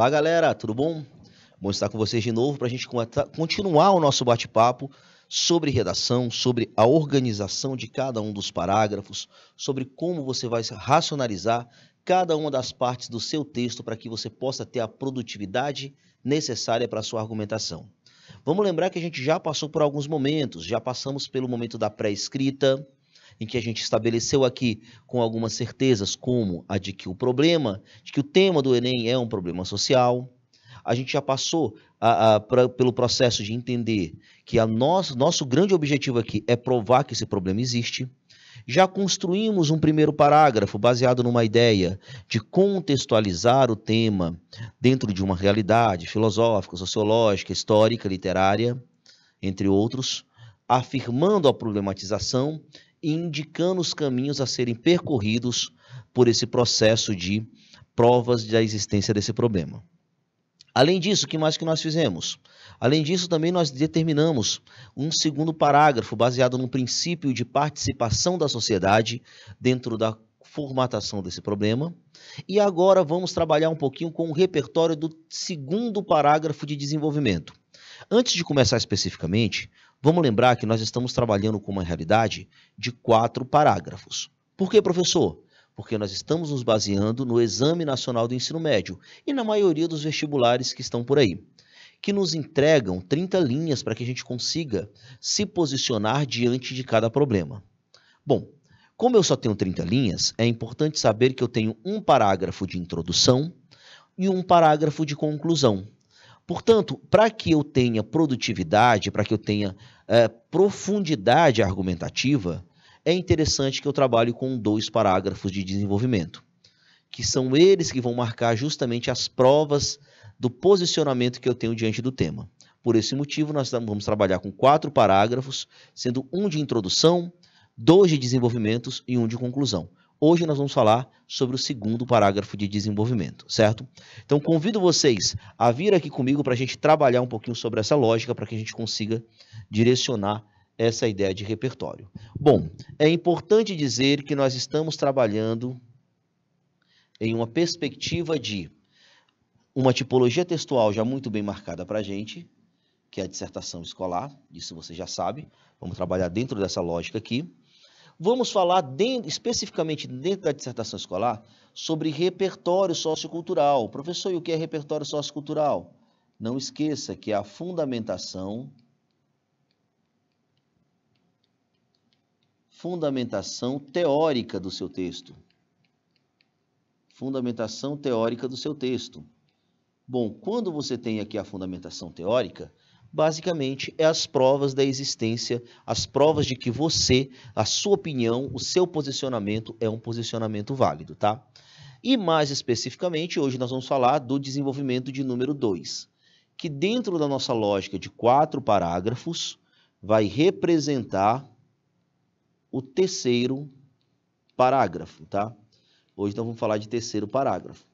Olá, galera, tudo bom? Bom estar com vocês de novo para a gente continuar o nosso bate-papo sobre redação, sobre a organização de cada um dos parágrafos, sobre como você vai racionalizar cada uma das partes do seu texto para que você possa ter a produtividade necessária para a sua argumentação. Vamos lembrar que a gente já passou por alguns momentos, já passamos pelo momento da pré-escrita, em que a gente estabeleceu aqui com algumas certezas, como a de que o tema do Enem é um problema social. A gente já passou pelo processo de entender que nosso grande objetivo aqui é provar que esse problema existe. Já construímos um primeiro parágrafo baseado numa ideia de contextualizar o tema dentro de uma realidade filosófica, sociológica, histórica, literária, entre outros, afirmando a problematização e indicando os caminhos a serem percorridos por esse processo de provas da existência desse problema. Além disso, o que mais que nós fizemos? Além disso, também nós determinamos um segundo parágrafo baseado no princípio de participação da sociedade dentro da formatação desse problema. E agora vamos trabalhar um pouquinho com o repertório do segundo parágrafo de desenvolvimento. Antes de começar especificamente, vamos lembrar que nós estamos trabalhando com uma realidade de 4 parágrafos. Por que, professor? Porque nós estamos nos baseando no Exame Nacional do Ensino Médio e na maioria dos vestibulares que estão por aí, que nos entregam 30 linhas para que a gente consiga se posicionar diante de cada problema. Bom, como eu só tenho 30 linhas, é importante saber que eu tenho um parágrafo de introdução e um parágrafo de conclusão. Portanto, para que eu tenha produtividade, para que eu tenha profundidade argumentativa, é interessante que eu trabalhe com 2 parágrafos de desenvolvimento, que são eles que vão marcar justamente as provas do posicionamento que eu tenho diante do tema. Por esse motivo, nós vamos trabalhar com 4 parágrafos, sendo um de introdução, 2 de desenvolvimentos e um de conclusão. Hoje nós vamos falar sobre o segundo parágrafo de desenvolvimento, certo? Então, convido vocês a vir aqui comigo para a gente trabalhar um pouquinho sobre essa lógica, para que a gente consiga direcionar essa ideia de repertório. Bom, é importante dizer que nós estamos trabalhando em uma perspectiva de uma tipologia textual já muito bem marcada para a gente, que é a dissertação escolar, isso você já sabe, vamos trabalhar dentro dessa lógica aqui. Vamos falar especificamente dentro da dissertação escolar sobre repertório sociocultural. Professor, e o que é repertório sociocultural? Não esqueça que é a fundamentação teórica do seu texto. Fundamentação teórica do seu texto. Bom, quando você tem aqui a fundamentação teórica, basicamente é as provas da existência, as provas de que você, a sua opinião, o seu posicionamento é um posicionamento válido, tá? E mais especificamente, hoje nós vamos falar do desenvolvimento de número 2, que dentro da nossa lógica de 4 parágrafos, vai representar o terceiro parágrafo, tá? Hoje nós vamos falar de terceiro parágrafo.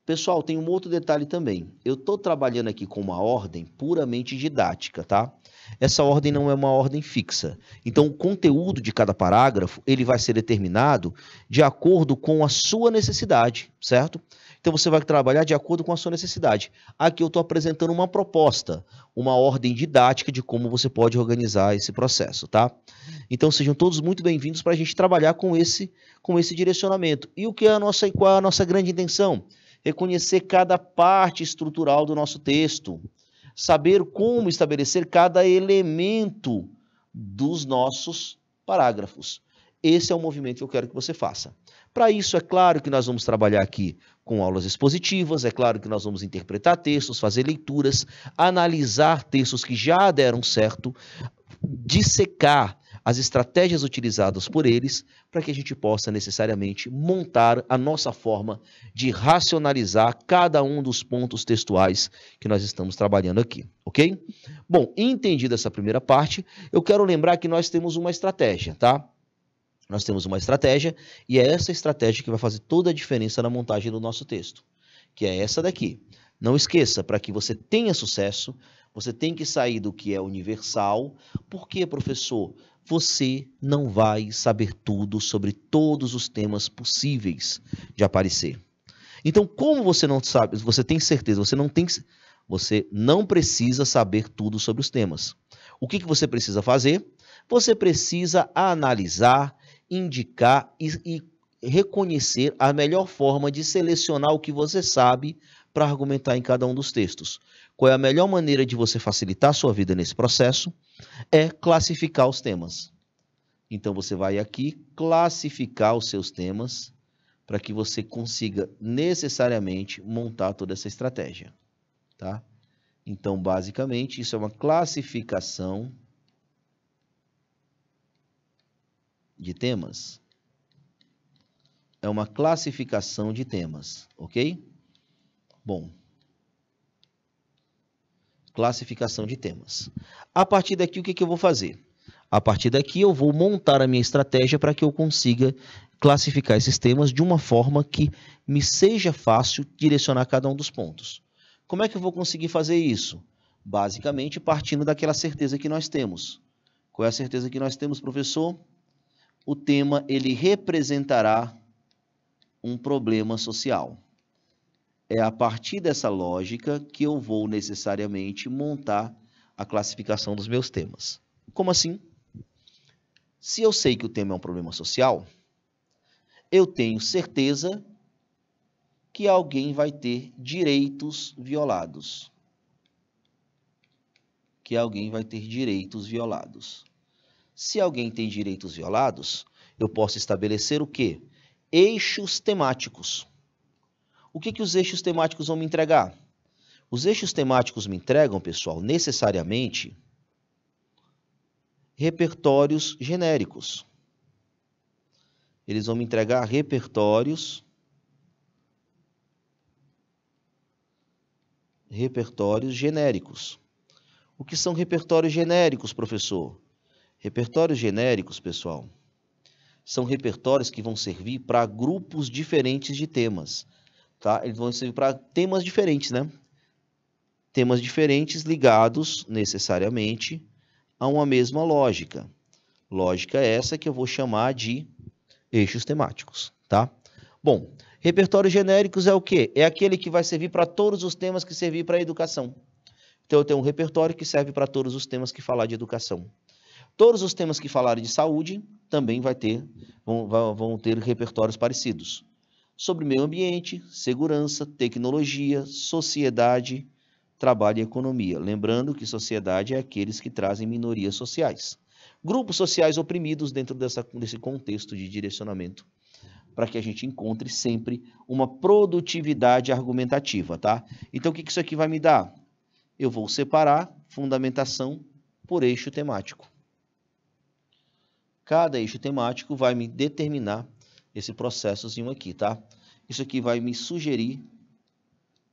Pessoal, tem um outro detalhe também. Eu estou trabalhando aqui com uma ordem puramente didática, tá? Essa ordem não é uma ordem fixa. Então, o conteúdo de cada parágrafo, ele vai ser determinado de acordo com a sua necessidade, certo? Então, você vai trabalhar de acordo com a sua necessidade. Aqui eu estou apresentando uma proposta, uma ordem didática de como você pode organizar esse processo, tá? Então, sejam todos muito bem-vindos para a gente trabalhar com esse direcionamento. E qual é a nossa grande intenção? Reconhecer cada parte estrutural do nosso texto, saber como estabelecer cada elemento dos nossos parágrafos. Esse é o movimento que eu quero que você faça. Para isso, é claro que nós vamos trabalhar aqui com aulas expositivas, é claro que nós vamos interpretar textos, fazer leituras, analisar textos que já deram certo, dissecar as estratégias utilizadas por eles, para que a gente possa necessariamente montar a nossa forma de racionalizar cada um dos pontos textuais que nós estamos trabalhando aqui, ok? Bom, entendida essa primeira parte, eu quero lembrar que nós temos uma estratégia, tá? Nós temos uma estratégia e é essa estratégia que vai fazer toda a diferença na montagem do nosso texto, que é essa daqui. Não esqueça, para que você tenha sucesso, você tem que sair do que é universal. Por quê, professor? Você não vai saber tudo sobre todos os temas possíveis de aparecer. Então, como você não sabe, você tem certeza, você não precisa saber tudo sobre os temas. O que você precisa fazer? Você precisa analisar, indicar e reconhecer a melhor forma de selecionar o que você sabe para argumentar em cada um dos textos. Qual é a melhor maneira de você facilitar a sua vida nesse processo? É classificar os temas. Então, você vai aqui classificar os seus temas para que você consiga necessariamente montar toda essa estratégia, tá? Então, basicamente, isso é uma classificação de temas. É uma classificação de temas, ok? Bom, classificação de temas. A partir daqui, o que eu vou fazer? A partir daqui, eu vou montar a minha estratégia para que eu consiga classificar esses temas de uma forma que me seja fácil direcionar cada um dos pontos. Como é que eu vou conseguir fazer isso? Basicamente, partindo daquela certeza que nós temos. Qual é a certeza que nós temos, professor? O tema, ele representará um problema social. É a partir dessa lógica que eu vou necessariamente montar a classificação dos meus temas. Como assim? Se eu sei que o tema é um problema social, eu tenho certeza que alguém vai ter direitos violados. Que alguém vai ter direitos violados. Se alguém tem direitos violados, eu posso estabelecer o quê? Eixos temáticos. O que os eixos temáticos vão me entregar? Os eixos temáticos me entregam, pessoal, necessariamente repertórios genéricos. Eles vão me entregar repertórios genéricos. O que são repertórios genéricos, professor? Repertórios genéricos, pessoal, são repertórios que vão servir para grupos diferentes de temas, tá? Eles vão servir para temas diferentes, né? Temas diferentes ligados necessariamente a uma mesma lógica. Lógica essa que eu vou chamar de eixos temáticos, tá? Bom, repertórios genéricos é o quê? É aquele que vai servir para todos os temas que servir para a educação. Então, eu tenho um repertório que serve para todos os temas que falar de educação. Todos os temas que falarem de saúde também vão ter repertórios parecidos. Sobre meio ambiente, segurança, tecnologia, sociedade, trabalho e economia. Lembrando que sociedade é aqueles que trazem minorias sociais. Grupos sociais oprimidos dentro desse contexto de direcionamento, para que a gente encontre sempre uma produtividade argumentativa, tá? Então, o que isso aqui vai me dar? Eu vou separar fundamentação por eixo temático. Cada eixo temático vai me determinar esse processozinho aqui, tá? Isso aqui vai me sugerir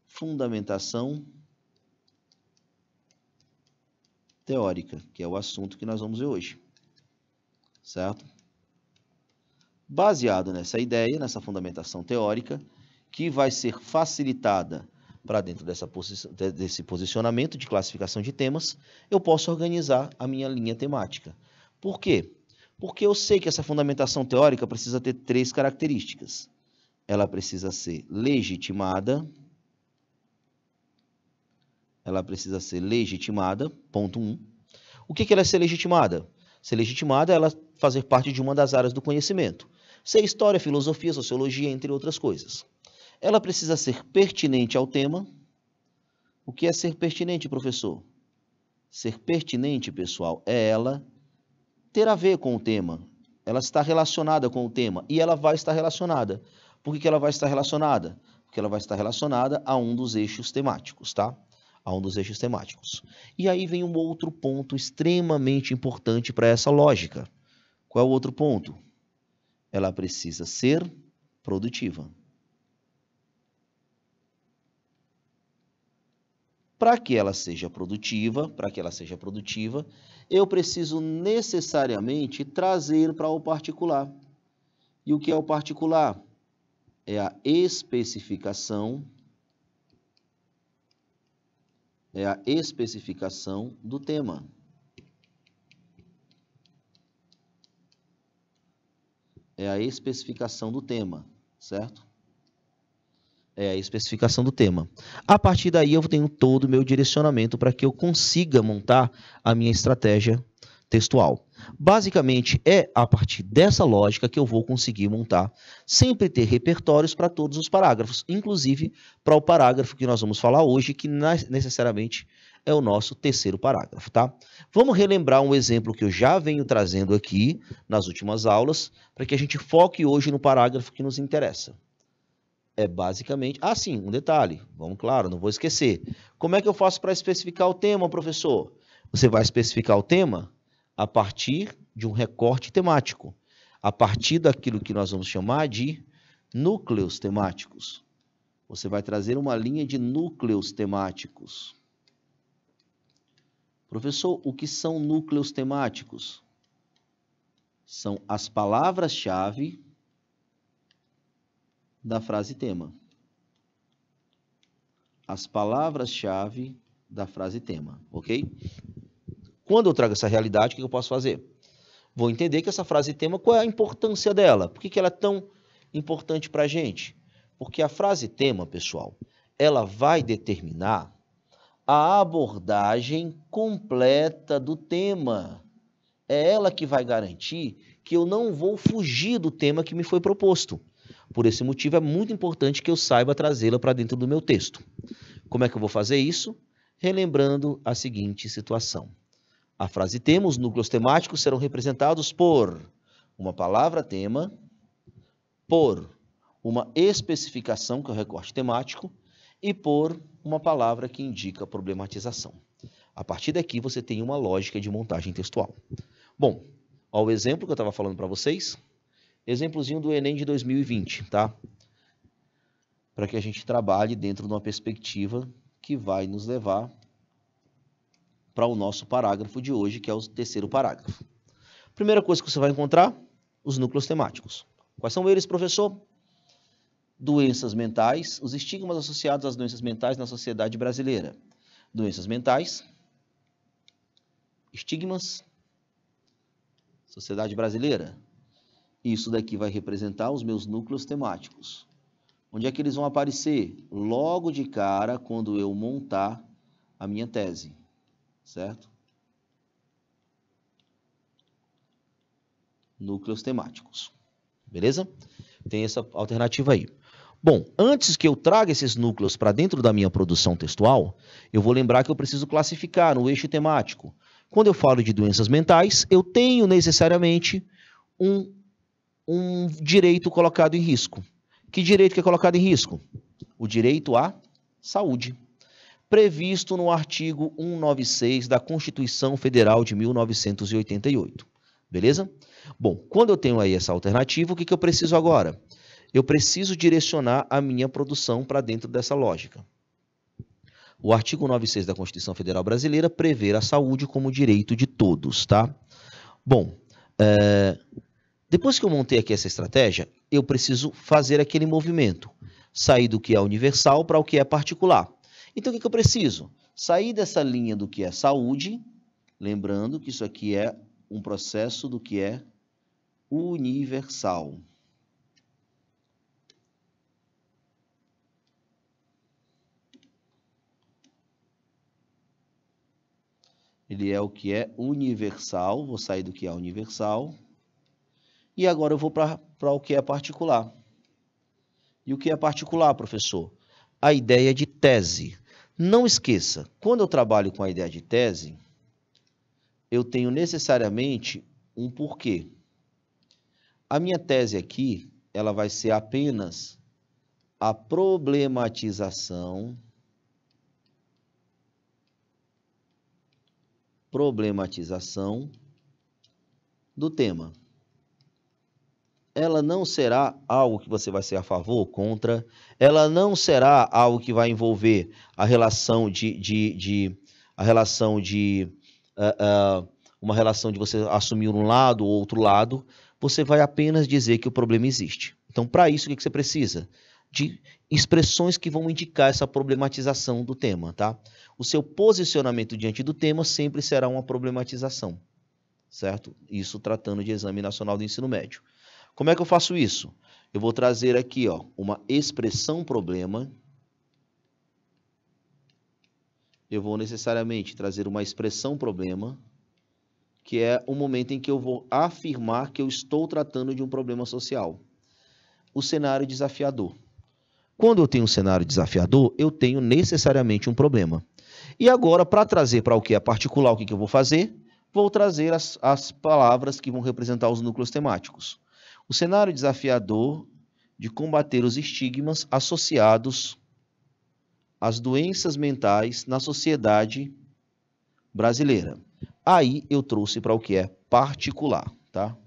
fundamentação teórica, que é o assunto que nós vamos ver hoje, certo? Baseado nessa ideia, nessa fundamentação teórica, que vai ser facilitada para dentro desse posicionamento de classificação de temas, eu posso organizar a minha linha temática. Por quê? Porque eu sei que essa fundamentação teórica precisa ter 3 características. Ela precisa ser legitimada. Ponto 1. O que ela é ser legitimada? Ser legitimada é ela fazer parte de uma das áreas do conhecimento. Ser história, filosofia, sociologia, entre outras coisas. Ela precisa ser pertinente ao tema. O que é ser pertinente, professor? Ser pertinente, pessoal, é ela ter a ver com o tema. Ela está relacionada com o tema e ela vai estar relacionada. Por que ela vai estar relacionada? Porque ela vai estar relacionada a um dos eixos temáticos, tá? A um dos eixos temáticos. E aí vem um outro ponto extremamente importante para essa lógica. Qual é o outro ponto? Ela precisa ser produtiva. Para que ela seja produtiva, eu preciso necessariamente trazer para o particular. E o que é o particular? É a especificação do tema. É a especificação do tema, certo? É a especificação do tema. A partir daí, eu tenho todo o meu direcionamento para que eu consiga montar a minha estratégia textual. Basicamente, é a partir dessa lógica que eu vou conseguir montar, sempre ter repertórios para todos os parágrafos, inclusive para o parágrafo que nós vamos falar hoje, que necessariamente é o nosso terceiro parágrafo, tá? Vamos relembrar um exemplo que eu já venho trazendo aqui nas últimas aulas, para que a gente foque hoje no parágrafo que nos interessa. É basicamente... Ah, sim, um detalhe. Vamos, claro, não vou esquecer. Como é que eu faço para especificar o tema, professor? Você vai especificar o tema a partir de um recorte temático, a partir daquilo que nós vamos chamar de núcleos temáticos. Você vai trazer uma linha de núcleos temáticos. Professor, o que são núcleos temáticos? São as palavras-chave da frase tema. As palavras-chave da frase tema, ok? Quando eu trago essa realidade, o que eu posso fazer? Vou entender que essa frase tema, qual é a importância dela? Por que ela é tão importante para a gente? Porque a frase tema, pessoal, ela vai determinar a abordagem completa do tema. É ela que vai garantir que eu não vou fugir do tema que me foi proposto. Por esse motivo, é muito importante que eu saiba trazê-la para dentro do meu texto. Como é que eu vou fazer isso? Relembrando a seguinte situação. A frase tema, os núcleos temáticos serão representados por uma palavra-tema, por uma especificação, que é o recorte temático, e por uma palavra que indica problematização. A partir daqui, você tem uma lógica de montagem textual. Bom, ó, o exemplo que eu estava falando para vocês. Exemplozinho do Enem de 2020, tá? Para que a gente trabalhe dentro de uma perspectiva que vai nos levar para o nosso parágrafo de hoje, que é o terceiro parágrafo. Primeira coisa que você vai encontrar, os núcleos temáticos. Quais são eles, professor? Doenças mentais, os estigmas associados às doenças mentais na sociedade brasileira. Doenças mentais, estigmas, sociedade brasileira. Isso daqui vai representar os meus núcleos temáticos. Onde é que eles vão aparecer? Logo de cara, quando eu montar a minha tese, certo? Núcleos temáticos. Beleza? Tem essa alternativa aí. Bom, antes que eu traga esses núcleos para dentro da minha produção textual, eu vou lembrar que eu preciso classificar no eixo temático. Quando eu falo de doenças mentais, eu tenho necessariamente um direito colocado em risco. Que direito que é colocado em risco? O direito à saúde, previsto no artigo 196 da Constituição Federal de 1988. Beleza? Bom, quando eu tenho aí essa alternativa, o que eu preciso agora? Eu preciso direcionar a minha produção para dentro dessa lógica. O artigo 196 da Constituição Federal Brasileira prevê a saúde como direito de todos, tá? Bom, depois que eu montei aqui essa estratégia, eu preciso fazer aquele movimento. Sair do que é universal para o que é particular. Então, o que eu preciso? Sair dessa linha do que é saúde, lembrando que isso aqui é um processo do que é universal. Ele é o que é universal, vou sair do que é universal. E agora eu vou para o que é particular. E o que é particular, professor? A ideia de tese. Não esqueça, quando eu trabalho com a ideia de tese, eu tenho necessariamente um porquê. A minha tese aqui, ela vai ser apenas a problematização do tema. Ela não será algo que você vai ser a favor ou contra, ela não será algo que vai envolver a relação uma relação de você assumir um lado ou outro lado, você vai apenas dizer que o problema existe. Então, para isso, o que você precisa? De expressões que vão indicar essa problematização do tema, tá? O seu posicionamento diante do tema sempre será uma problematização, certo? Isso tratando de Exame Nacional do Ensino Médio. Como é que eu faço isso? Eu vou trazer aqui, ó, uma expressão problema. Eu vou necessariamente trazer uma expressão problema, que é o momento em que eu vou afirmar que eu estou tratando de um problema social. O cenário desafiador. Quando eu tenho um cenário desafiador, eu tenho necessariamente um problema. E agora, para trazer para o que é particular, o que eu vou fazer? Vou trazer as palavras que vão representar os núcleos temáticos. O cenário desafiador de combater os estigmas associados às doenças mentais na sociedade brasileira. Aí eu trouxe para o que é particular, tá?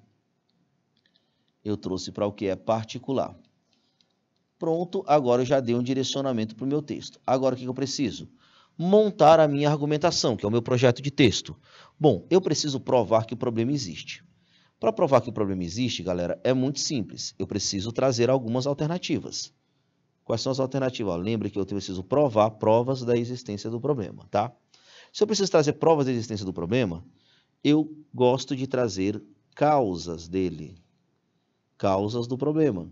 Eu trouxe para o que é particular. Pronto, agora eu já dei um direcionamento para o meu texto. Agora o que eu preciso? Montar a minha argumentação, que é o meu projeto de texto. Bom, eu preciso provar que o problema existe. Para provar que o problema existe, galera, é muito simples. Eu preciso trazer algumas alternativas. Quais são as alternativas? Lembre que eu preciso provar provas da existência do problema, tá? Se eu preciso trazer provas da existência do problema, eu gosto de trazer causas dele. Causas do problema.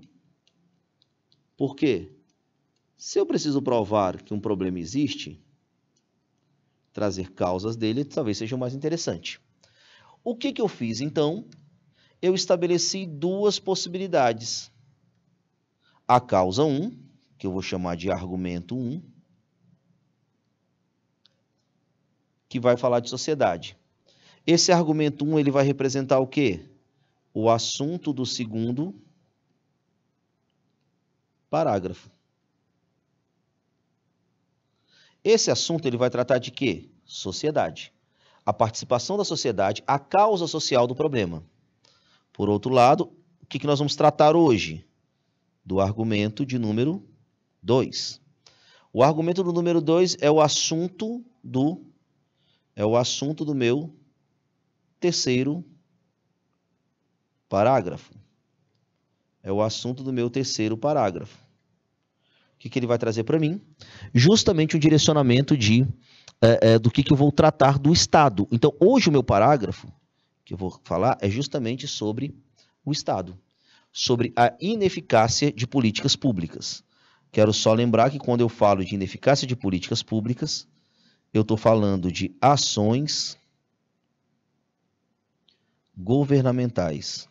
Por quê? Se eu preciso provar que um problema existe, trazer causas dele talvez seja o mais interessante. O que eu fiz, então? Eu estabeleci duas possibilidades. A causa 1, que eu vou chamar de argumento 1, que vai falar de sociedade. Esse argumento 1, ele vai representar o quê? O assunto do segundo parágrafo. Esse assunto, ele vai tratar de quê? Sociedade. A participação da sociedade, a causa social do problema. Por outro lado, o que nós vamos tratar hoje? Do argumento de número 2. O argumento do número 2 é o assunto do meu terceiro parágrafo. É o assunto do meu terceiro parágrafo. O que ele vai trazer para mim? Justamente um direcionamento do que eu vou tratar do Estado. Então, hoje o meu parágrafo que eu vou falar é justamente sobre o Estado, sobre a ineficácia de políticas públicas. Quero só lembrar que quando eu falo de ineficácia de políticas públicas, eu estou falando de ações governamentais.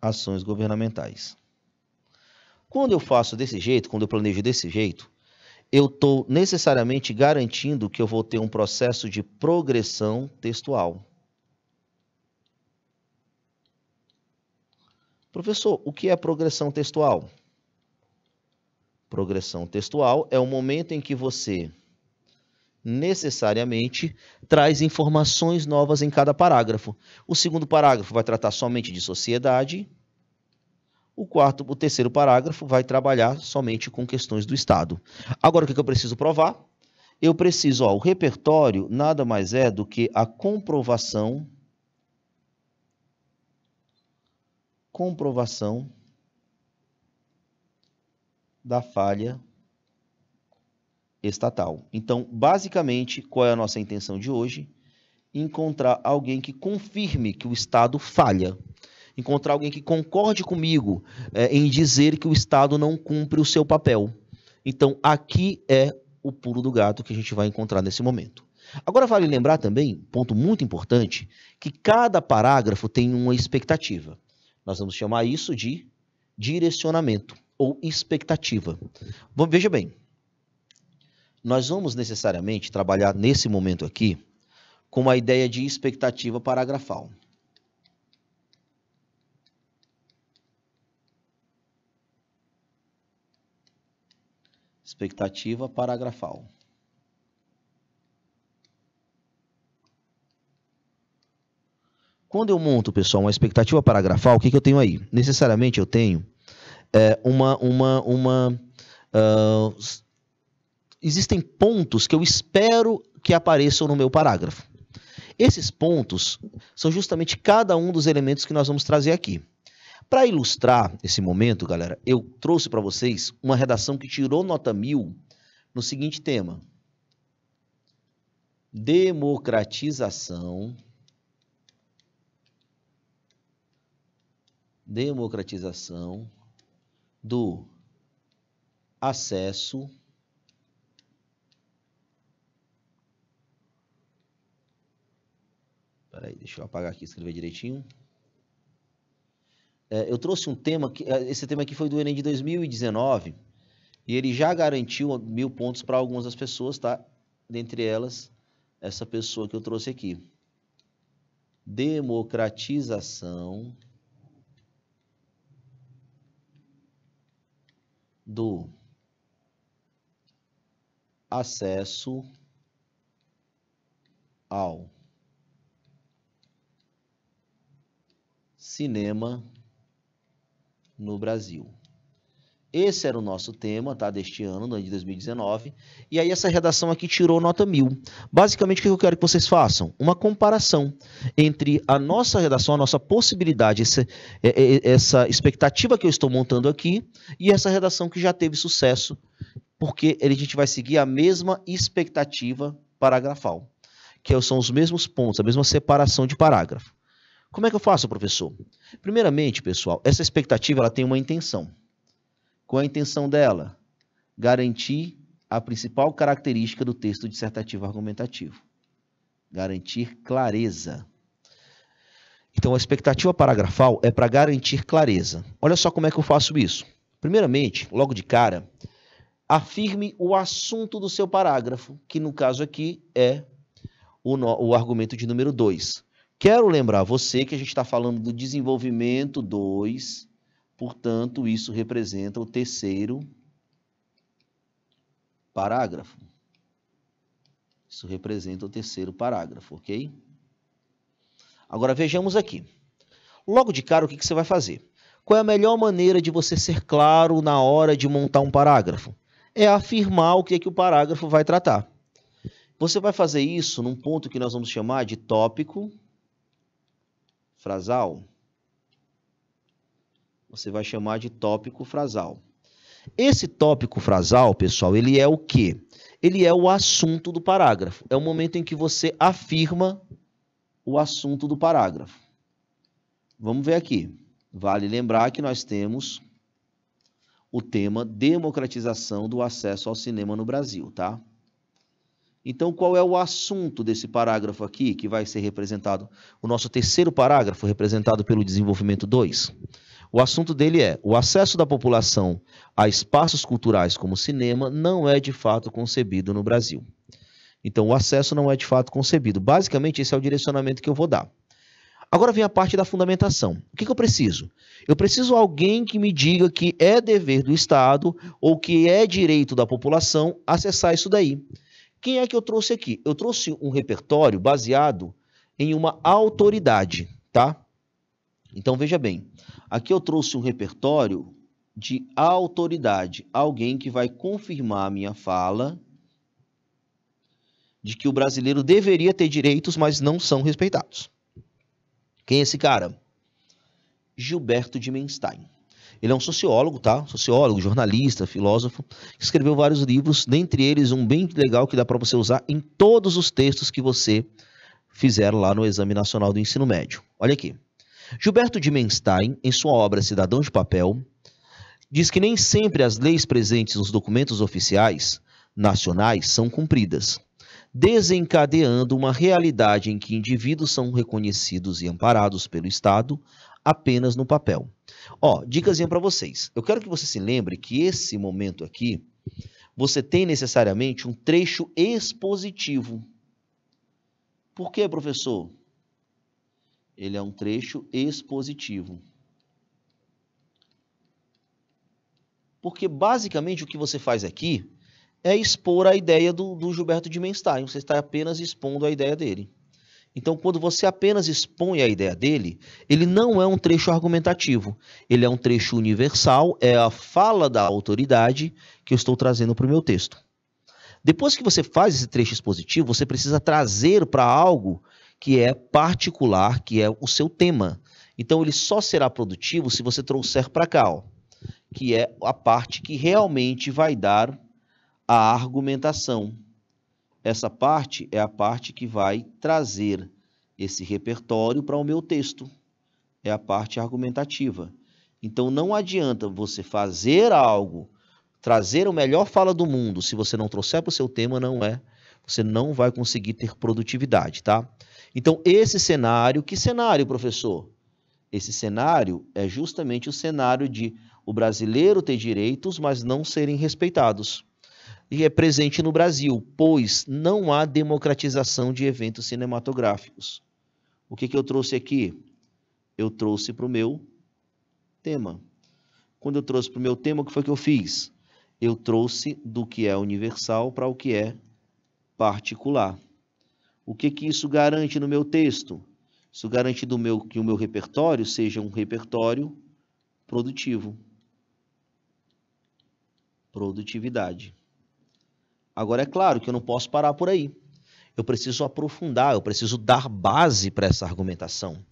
Ações governamentais. Quando eu faço desse jeito, quando eu planejo desse jeito, eu estou necessariamente garantindo que eu vou ter um processo de progressão textual. Professor, o que é progressão textual? Progressão textual é o momento em que você necessariamente traz informações novas em cada parágrafo. O segundo parágrafo vai tratar somente de sociedade. O terceiro parágrafo vai trabalhar somente com questões do Estado. Agora, o que eu preciso provar? Eu preciso, o repertório nada mais é do que a comprovação da falha estatal. Então, basicamente, qual é a nossa intenção de hoje? Encontrar alguém que confirme que o Estado falha. Encontrar alguém que concorde comigo em dizer que o Estado não cumpre o seu papel. Então, aqui é o pulo do gato que a gente vai encontrar nesse momento. Agora, vale lembrar também, ponto muito importante, que cada parágrafo tem uma expectativa. Nós vamos chamar isso de direcionamento ou expectativa. Veja bem, nós vamos necessariamente trabalhar nesse momento aqui com uma ideia de expectativa paragrafal. Expectativa paragrafal. Quando eu monto, pessoal, uma expectativa paragrafal, o que eu tenho aí? Necessariamente eu tenho existem pontos que eu espero que apareçam no meu parágrafo. Esses pontos são justamente cada um dos elementos que nós vamos trazer aqui. Para ilustrar esse momento, galera, eu trouxe para vocês uma redação que tirou nota 1000 no seguinte tema. democratização do acesso deixa eu apagar aqui e escrever direitinho. Eu trouxe um tema, esse tema aqui foi do Enem de 2019, e ele já garantiu 1000 pontos para algumas das pessoas, tá? Dentre elas, essa pessoa que eu trouxe aqui. Democratização do acesso ao cinema no Brasil. Esse era o nosso tema, tá, deste ano, no ano de 2019, e aí essa redação aqui tirou nota 1000. Basicamente, o que eu quero que vocês façam? Uma comparação entre a nossa redação, a nossa possibilidade, essa expectativa que eu estou montando aqui, e essa redação que já teve sucesso, porque a gente vai seguir a mesma expectativa paragrafal, que são os mesmos pontos, a mesma separação de parágrafo. Como é que eu faço, professor? Primeiramente, pessoal, essa expectativa ela tem uma intenção. Qual é a intenção dela? Garantir a principal característica do texto dissertativo argumentativo. Garantir clareza. Então, a expectativa paragrafal é para garantir clareza. Olha só como é que eu faço isso. Primeiramente, logo de cara, afirme o assunto do seu parágrafo, que no caso aqui é o argumento de número 2. Quero lembrar você que a gente está falando do desenvolvimento 2, portanto, isso representa o terceiro parágrafo. Isso representa o terceiro parágrafo, ok? Agora, vejamos aqui. Logo de cara, o que você vai fazer? Qual é a melhor maneira de você ser claro na hora de montar um parágrafo? É afirmar o que é que o parágrafo vai tratar. Você vai fazer isso num ponto que nós vamos chamar de tópico frasal. Você vai chamar de tópico frasal. Esse tópico frasal, pessoal, ele é o quê? Ele é o assunto do parágrafo. É o momento em que você afirma o assunto do parágrafo. Vamos ver aqui. Vale lembrar que nós temos o tema democratização do acesso ao cinema no Brasil, tá? Então, qual é o assunto desse parágrafo aqui, que vai ser representado? O nosso terceiro parágrafo, representado pelo desenvolvimento 2. O assunto dele é: o acesso da população a espaços culturais como cinema não é de fato concebido no Brasil. Então, o acesso não é de fato concebido. Basicamente, esse é o direcionamento que eu vou dar. Agora vem a parte da fundamentação. O que eu preciso? Eu preciso de alguém que me diga que é dever do Estado ou que é direito da população acessar isso daí. Quem é que eu trouxe aqui? Eu trouxe um repertório baseado em uma autoridade, tá? Então, veja bem. Aqui eu trouxe um repertório de autoridade. Alguém que vai confirmar a minha fala de que o brasileiro deveria ter direitos, mas não são respeitados. Quem é esse cara? Gilberto de Menstein. Ele é um sociólogo, tá? Sociólogo, jornalista, filósofo, que escreveu vários livros, dentre eles um bem legal que dá para você usar em todos os textos que você fizer lá no Exame Nacional do Ensino Médio. Olha aqui. Gilberto de Menstein, em sua obra Cidadão de Papel, diz que nem sempre as leis presentes nos documentos oficiais nacionais são cumpridas, desencadeando uma realidade em que indivíduos são reconhecidos e amparados pelo Estado apenas no papel. Ó, dicasinha para vocês. Eu quero que você se lembre que esse momento aqui, você tem necessariamente um trecho expositivo. Por quê, professor? Ele é um trecho expositivo. Porque, basicamente, o que você faz aqui é expor a ideia do Gilberto de Menstein. Você está apenas expondo a ideia dele. Então, quando você apenas expõe a ideia dele, ele não é um trecho argumentativo. Ele é um trecho universal, é a fala da autoridade que eu estou trazendo para o meu texto. Depois que você faz esse trecho expositivo, você precisa trazer para algo que é particular, que é o seu tema. Então, ele só será produtivo se você trouxer para cá, ó, que é a parte que realmente vai dar a argumentação. essa parte é a parte que vai trazer esse repertório para o meu texto. É a parte argumentativa. Então, não adianta você fazer algo, trazer a melhor fala do mundo, se você não trouxer para o seu tema, você não vai conseguir ter produtividade, tá? Então, esse cenário, que cenário, professor? Esse cenário é justamente o cenário de o brasileiro ter direitos, mas não serem respeitados. E é presente no Brasil, pois não há democratização de eventos cinematográficos. O que eu trouxe aqui? Eu trouxe para o meu tema. Quando eu trouxe para o meu tema, o que foi que eu fiz? Eu trouxe do que é universal para o que é particular. O que isso garante no meu texto? Isso garante que o meu repertório seja um repertório produtivo. Produtividade. Agora, é claro que eu não posso parar por aí. Eu preciso aprofundar, eu preciso dar base para essa argumentação.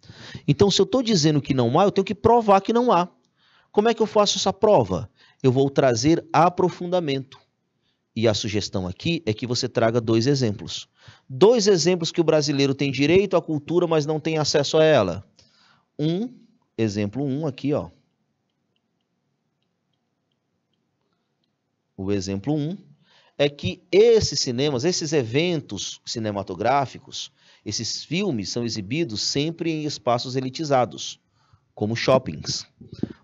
Então, se eu estou dizendo que não há, eu tenho que provar que não há. Como é que eu faço essa prova? Eu vou trazer aprofundamento. E a sugestão aqui é que você traga 2 exemplos. 2 exemplos que o brasileiro tem direito à cultura, mas não tem acesso a ela. Exemplo 1 aqui, ó. O exemplo 1 é que esses cinemas, esses eventos cinematográficos, esses filmes são exibidos sempre em espaços elitizados, como shoppings.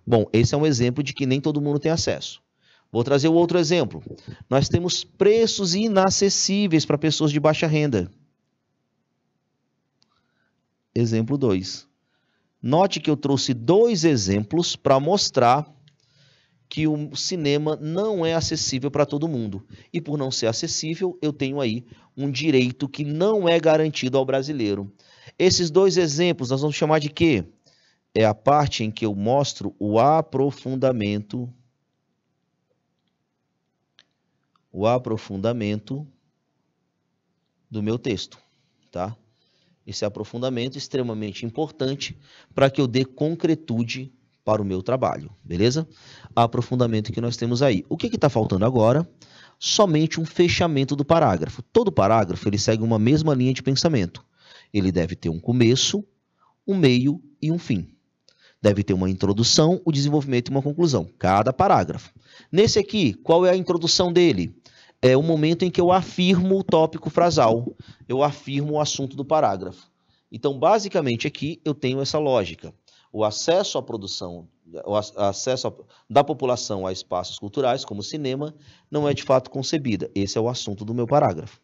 Bom, esse é um exemplo de que nem todo mundo tem acesso. Vou trazer o outro exemplo. Nós temos preços inacessíveis para pessoas de baixa renda. Exemplo 2. Note que eu trouxe 2 exemplos para mostrar que o cinema não é acessível para todo mundo. E por não ser acessível, eu tenho aí um direito que não é garantido ao brasileiro. Esses 2 exemplos nós vamos chamar de quê? É a parte em que eu mostro o aprofundamento do meu texto, tá? Esse aprofundamento é extremamente importante para que eu dê concretude para o meu trabalho, beleza? Aprofundamento que nós temos aí. O que está faltando agora? Somente um fechamento do parágrafo. Todo parágrafo ele segue uma mesma linha de pensamento. Ele deve ter um começo, um meio e um fim. Deve ter uma introdução, o desenvolvimento e uma conclusão. Cada parágrafo. Nesse aqui, qual é a introdução dele? É o momento em que eu afirmo o tópico frasal. Eu afirmo o assunto do parágrafo. Então, basicamente, aqui eu tenho essa lógica. O acesso à produção, o acesso da população a espaços culturais, como cinema, não é de fato concebida. Esse é o assunto do meu parágrafo.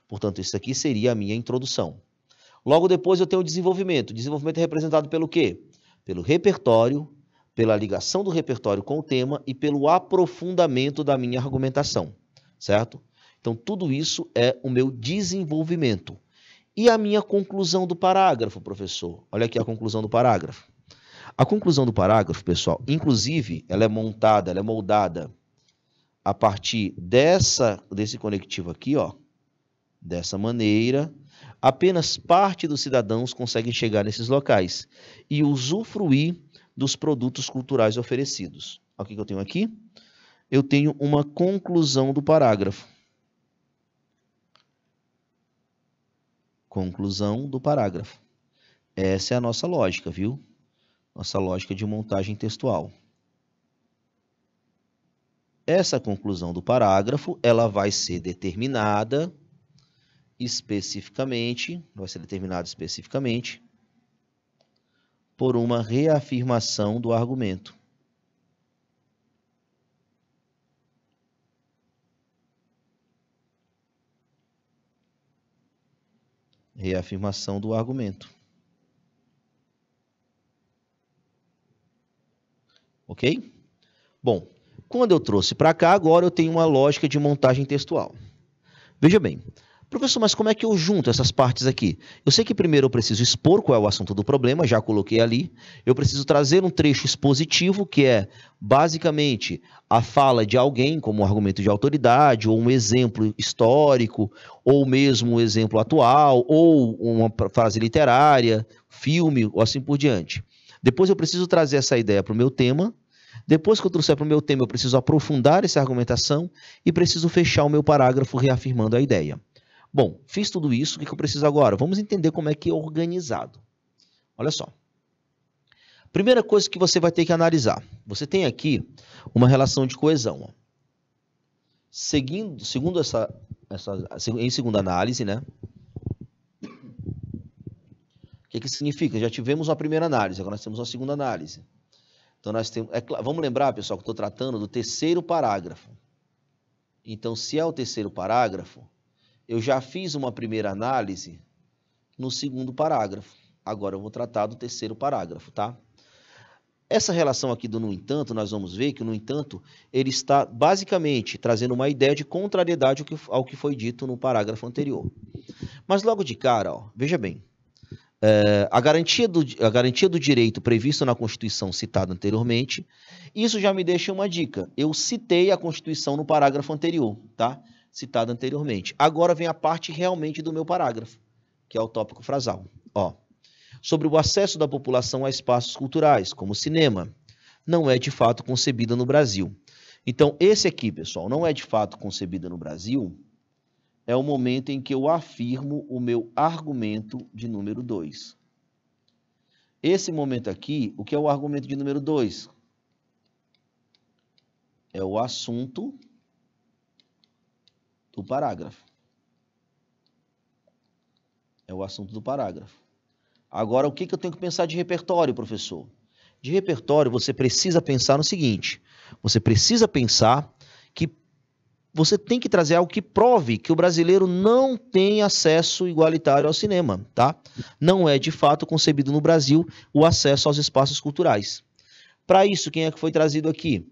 Portanto, isso aqui seria a minha introdução. Logo depois eu tenho o desenvolvimento. O desenvolvimento é representado pelo quê? Pelo repertório, pela ligação do repertório com o tema e pelo aprofundamento da minha argumentação, certo? Então, tudo isso é o meu desenvolvimento. E a minha conclusão do parágrafo, professor? Olha aqui a conclusão do parágrafo. A conclusão do parágrafo, pessoal, inclusive, ela é montada, ela é moldada a partir desse conectivo aqui, ó, dessa maneira. Apenas parte dos cidadãos conseguem chegar nesses locais e usufruir dos produtos culturais oferecidos. O que eu tenho aqui? Eu tenho uma conclusão do parágrafo. Conclusão do parágrafo. Essa é a nossa lógica, viu? Nossa lógica de montagem textual. Essa conclusão do parágrafo, ela vai ser determinada especificamente, por uma reafirmação do argumento. Reafirmação do argumento. Ok? Bom, quando eu trouxe para cá, agora eu tenho uma lógica de montagem textual. Veja bem, professor, mas como é que eu junto essas partes aqui? Eu sei que primeiro eu preciso expor qual é o assunto do problema, já coloquei ali. Eu preciso trazer um trecho expositivo, que é basicamente a fala de alguém, como um argumento de autoridade, ou um exemplo histórico, ou mesmo um exemplo atual, ou uma frase literária, filme, ou assim por diante. Depois eu preciso trazer essa ideia para o meu tema. Depois que eu trouxer para o meu tema, eu preciso aprofundar essa argumentação e preciso fechar o meu parágrafo reafirmando a ideia. Bom, fiz tudo isso, o que eu preciso agora? Vamos entender como é que é organizado. Olha só. Primeira coisa que você vai ter que analisar. Você tem aqui uma relação de coesão. Ó. Em segunda análise, né? O que significa? Já tivemos uma primeira análise, agora nós temos uma segunda análise. Então, nós temos, vamos lembrar, pessoal, que eu estou tratando do terceiro parágrafo. Então, se é o terceiro parágrafo, eu já fiz uma primeira análise no segundo parágrafo. Agora eu vou tratar do terceiro parágrafo, tá? Essa relação aqui do no entanto, nós vamos ver que o no entanto, ele está basicamente trazendo uma ideia de contrariedade ao que foi dito no parágrafo anterior. Mas logo de cara, ó, veja bem, a garantia do direito previsto na Constituição citada anteriormente, isso já me deixa uma dica. Eu citei a Constituição no parágrafo anterior, tá? Citada anteriormente. Agora vem a parte realmente do meu parágrafo, que é o tópico frasal. Ó, sobre o acesso da população a espaços culturais, como cinema, não é de fato concebida no Brasil. Então, esse aqui, pessoal, não é de fato concebida no Brasil, é o momento em que eu afirmo o meu argumento de número 2. Esse momento aqui, o que é o argumento de número 2? É o assunto do parágrafo. É o assunto do parágrafo. Agora, o que eu tenho que pensar de repertório, professor? De repertório, você precisa pensar no seguinte. Você precisa pensar que você tem que trazer algo que prove que o brasileiro não tem acesso igualitário ao cinema, tá? Não é, de fato, concebido no Brasil o acesso aos espaços culturais. Para isso, quem é que foi trazido aqui?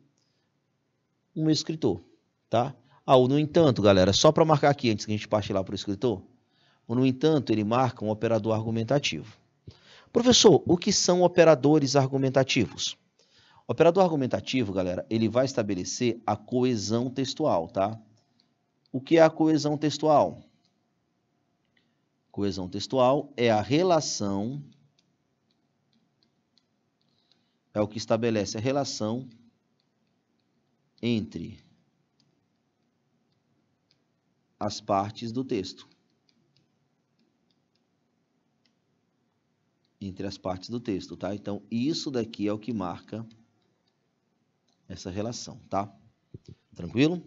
Um escritor, tá? O no entanto, galera, só para marcar aqui, antes que a gente parte lá para o escritor, o no entanto, ele marca um operador argumentativo. Professor, o que são operadores argumentativos? Operador argumentativo, galera, ele vai estabelecer a coesão textual, tá? O que é a coesão textual? Coesão textual é a relação, é o que estabelece a relação entre as partes do texto. Entre as partes do texto, tá? Então, isso daqui é o que marca essa relação, tá? Tranquilo?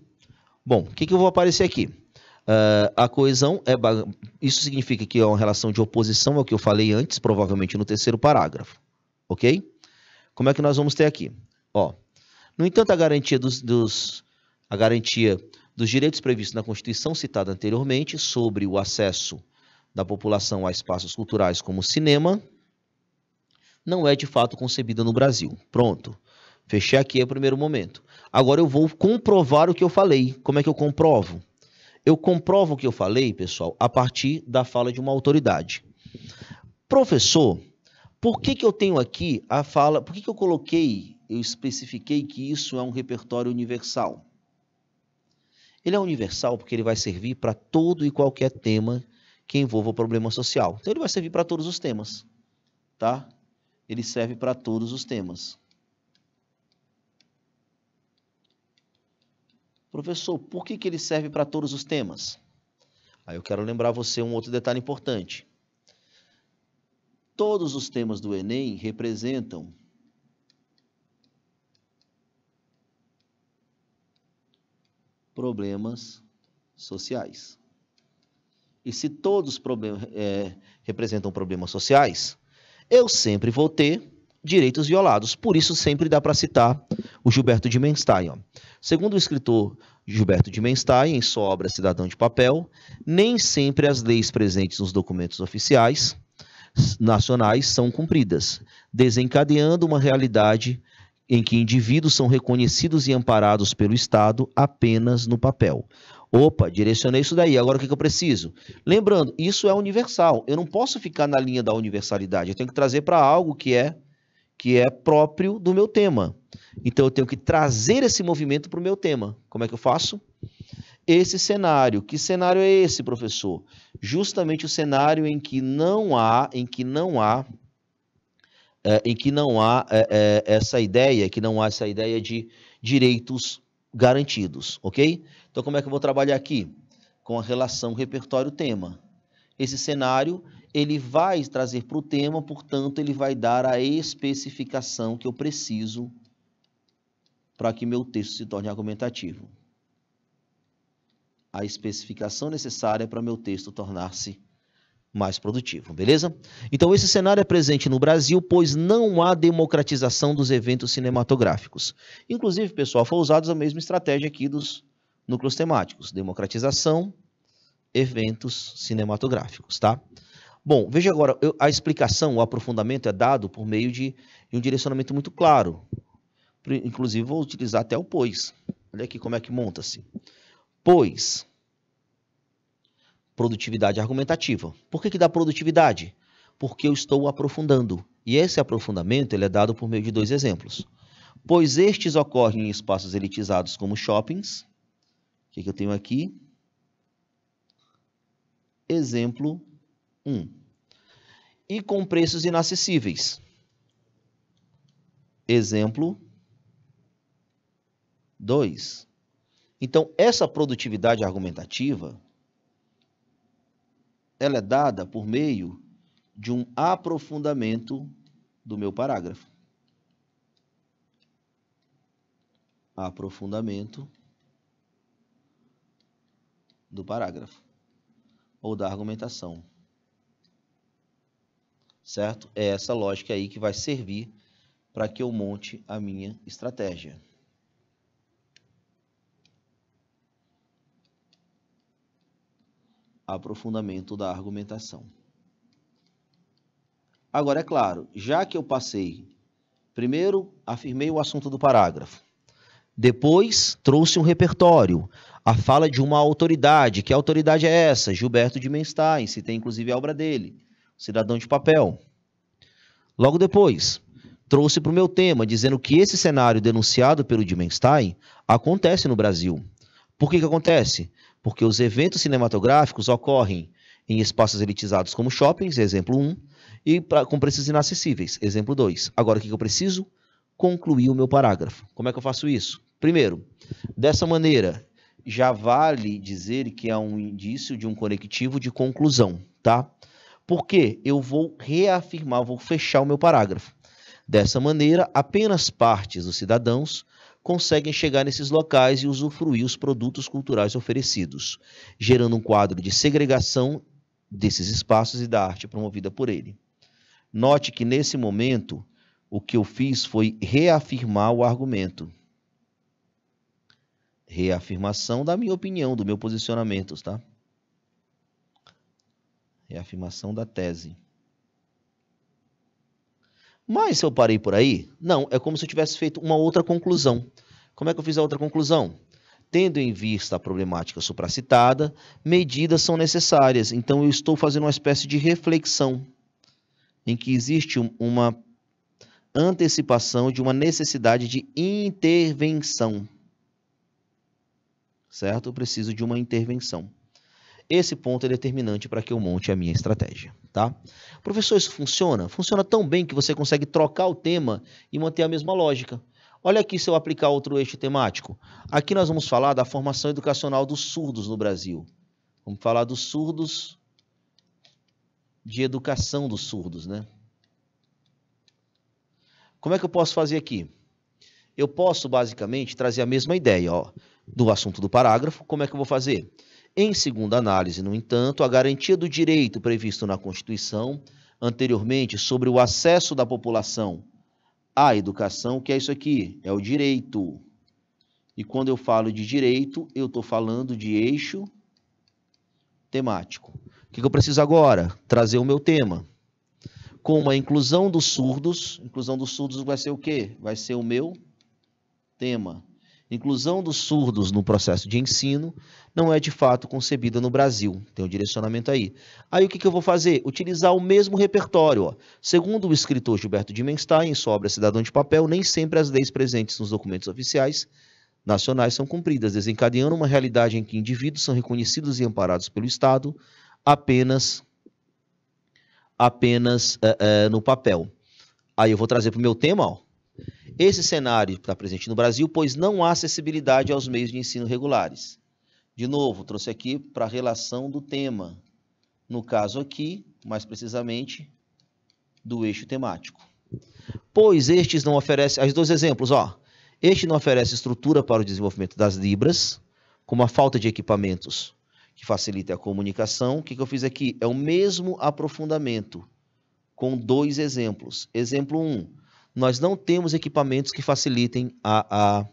Bom, o que eu vou aparecer aqui? A coesão, isso significa que é uma relação de oposição ao que eu falei antes, provavelmente no terceiro parágrafo, ok? Como é que nós vamos ter aqui? Ó, no entanto, a garantia dos direitos previstos na Constituição citada anteriormente sobre o acesso da população a espaços culturais como cinema não é de fato concebida no Brasil. Pronto. Fechei aqui o primeiro momento. Agora eu vou comprovar o que eu falei. Como é que eu comprovo? Eu comprovo o que eu falei, pessoal, a partir da fala de uma autoridade. Professor, por que eu tenho aqui a fala, por que eu especifiquei que isso é um repertório universal? Ele é universal porque ele vai servir para todo e qualquer tema que envolva o problema social. Então ele vai servir para todos os temas, tá? Ele serve para todos os temas. Professor, por que ele serve para todos os temas? Aí eu quero lembrar você um outro detalhe importante. Todos os temas do Enem representam problemas sociais. E se todos representam problemas sociais, eu sempre vou ter direitos violados. Por isso, sempre dá para citar o Gilberto de Menstein. Ó. Segundo o escritor Gilberto de Menstein, em sua obra Cidadão de Papel, nem sempre as leis presentes nos documentos oficiais nacionais são cumpridas, desencadeando uma realidade em que indivíduos são reconhecidos e amparados pelo Estado apenas no papel. Opa, direcionei isso daí, agora o que eu preciso? Lembrando, isso é universal, eu não posso ficar na linha da universalidade, eu tenho que trazer para algo que é próprio do meu tema. Então eu tenho que trazer esse movimento para o meu tema. Como é que eu faço? Esse cenário. Que cenário é esse, professor? Justamente o cenário em que não há essa ideia de direitos garantidos, ok? Então como é que eu vou trabalhar aqui? com a relação repertório-tema. Esse cenário, ele vai trazer para o tema, portanto, ele vai dar a especificação que eu preciso para que meu texto se torne argumentativo. A especificação necessária para meu texto tornar-se mais produtivo, beleza? Então, esse cenário é presente no Brasil, pois não há democratização dos eventos cinematográficos. Inclusive, pessoal, foi usada a mesma estratégia aqui dos núcleos temáticos. Democratização, eventos cinematográficos, tá? Bom, veja agora, a explicação, o aprofundamento é dado por meio de um direcionamento muito claro. Inclusive, vou utilizar até o pois. Olha aqui como é que monta-se. Pois, produtividade argumentativa. Por que dá produtividade? Porque eu estou aprofundando. E esse aprofundamento ele é dado por meio de dois exemplos. Pois estes ocorrem em espaços elitizados como shoppings. O que eu tenho aqui? Exemplo 1. E com preços inacessíveis. Exemplo 2. Então, essa produtividade argumentativa, ela é dada por meio de um aprofundamento do meu parágrafo. Aprofundamento do parágrafo ou da argumentação. Certo? É essa lógica aí que vai servir para que eu monte a minha estratégia. Aprofundamento da argumentação. Agora, é claro, já que eu passei, primeiro afirmei o assunto do parágrafo, depois trouxe um repertório, a fala de uma autoridade. Que autoridade é essa? Gilberto de Menstein, citei inclusive a obra dele, Cidadão de Papel. Logo depois, trouxe para o meu tema, dizendo que esse cenário denunciado pelo de Menstein acontece no Brasil. Por que acontece? Porque os eventos cinematográficos ocorrem em espaços elitizados como shoppings, exemplo 1, e com preços inacessíveis, exemplo 2. Agora, o que eu preciso? Concluir o meu parágrafo. Como é que eu faço isso? Primeiro, dessa maneira, já vale dizer que há um indício de um conectivo de conclusão, tá? Porque eu vou reafirmar, vou fechar o meu parágrafo. Dessa maneira, apenas partes dos cidadãos conseguem chegar nesses locais e usufruir os produtos culturais oferecidos, gerando um quadro de segregação desses espaços e da arte promovida por ele. Note que, nesse momento, o que eu fiz foi reafirmar o argumento. Reafirmação da minha opinião, do meu posicionamento, tá? Reafirmação da tese. Mas se eu parei por aí, não, é como se eu tivesse feito uma outra conclusão. Como é que eu fiz a outra conclusão? Tendo em vista a problemática supracitada, medidas são necessárias. Então, eu estou fazendo uma espécie de reflexão em que existe uma antecipação de uma necessidade de intervenção. Certo? Eu preciso de uma intervenção. Esse ponto é determinante para que eu monte a minha estratégia, tá? Professor, isso funciona? Funciona tão bem que você consegue trocar o tema e manter a mesma lógica. Olha aqui se eu aplicar outro eixo temático. Aqui nós vamos falar da formação educacional dos surdos no Brasil. Vamos falar dos surdos, de educação dos surdos, né? Como é que eu posso fazer aqui? Eu posso, basicamente, trazer a mesma ideia, ó, do assunto do parágrafo. Como é que eu vou fazer? Em segunda análise, no entanto, a garantia do direito previsto na Constituição anteriormente sobre o acesso da população à educação, que é isso aqui, é o direito. E quando eu falo de direito, eu estou falando de eixo temático. O que eu preciso agora? Trazer o meu tema. Com a inclusão dos surdos vai ser o quê? Vai ser o meu tema. Inclusão dos surdos no processo de ensino não é de fato concebida no Brasil. Tem um direcionamento aí. Aí o que eu vou fazer? Utilizar o mesmo repertório. Ó. Segundo o escritor Gilberto de Menstein, em sua obra Cidadão de Papel, nem sempre as leis presentes nos documentos oficiais nacionais são cumpridas, desencadeando uma realidade em que indivíduos são reconhecidos e amparados pelo Estado apenas no papel. Aí eu vou trazer para o meu tema, ó. Esse cenário está presente no Brasil, pois não há acessibilidade aos meios de ensino regulares. De novo, trouxe aqui para a relação do tema. No caso aqui, mais precisamente, do eixo temático. Pois estes não oferecem... Os dois exemplos, ó. Este não oferece estrutura para o desenvolvimento das libras, como a falta de equipamentos que facilite a comunicação. O que eu fiz aqui? É o mesmo aprofundamento, com dois exemplos. Exemplo 1. Nós não temos equipamentos que facilitem a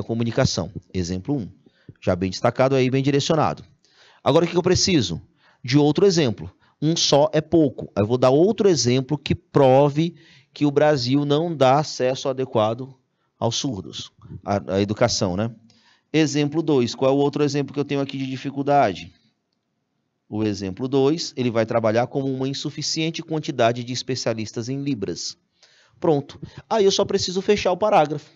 comunicação. Exemplo 1. Já bem destacado aí, bem direcionado. Agora, o que eu preciso? De outro exemplo. Um só é pouco. Eu vou dar outro exemplo que prove que o Brasil não dá acesso adequado aos surdos, à educação, né? Exemplo 2. Qual é o outro exemplo que eu tenho aqui de dificuldade? O exemplo 2, ele vai trabalhar como uma insuficiente quantidade de especialistas em Libras. Pronto. Aí eu só preciso fechar o parágrafo.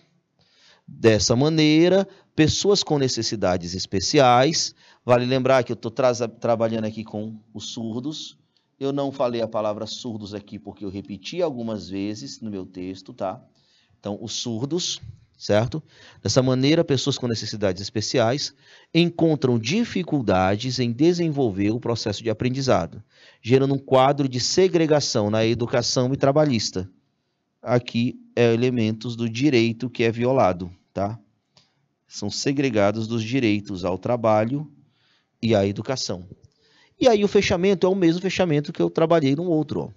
Dessa maneira, pessoas com necessidades especiais, vale lembrar que eu estou trabalhando aqui com os surdos. Eu não falei a palavra surdos aqui porque eu repeti algumas vezes no meu texto, tá? Então, os surdos, certo? Dessa maneira, pessoas com necessidades especiais encontram dificuldades em desenvolver o processo de aprendizado, gerando um quadro de segregação na educação e trabalhista. Aqui é elementos do direito que é violado, tá? São segregados dos direitos ao trabalho e à educação. E aí o fechamento é o mesmo fechamento que eu trabalhei no outro, ó.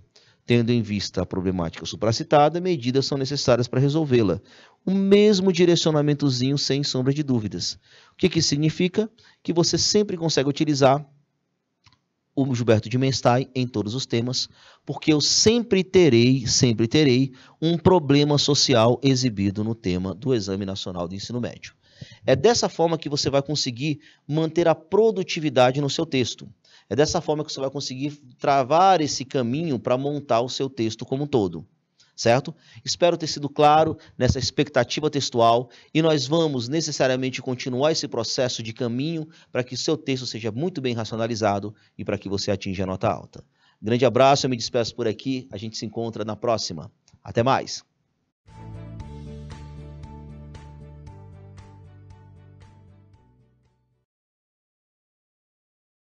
Tendo em vista a problemática supracitada, medidas são necessárias para resolvê-la. O mesmo direcionamentozinho, sem sombra de dúvidas. O que significa? Que você sempre consegue utilizar o Gilberto de Menstein em todos os temas, porque eu sempre terei um problema social exibido no tema do Exame Nacional de Ensino Médio. É dessa forma que você vai conseguir manter a produtividade no seu texto. É dessa forma que você vai conseguir travar esse caminho para montar o seu texto como um todo, certo? Espero ter sido claro nessa expectativa textual e nós vamos necessariamente continuar esse processo de caminho para que o seu texto seja muito bem racionalizado e para que você atinja a nota alta. Grande abraço, eu me despeço por aqui, a gente se encontra na próxima. Até mais!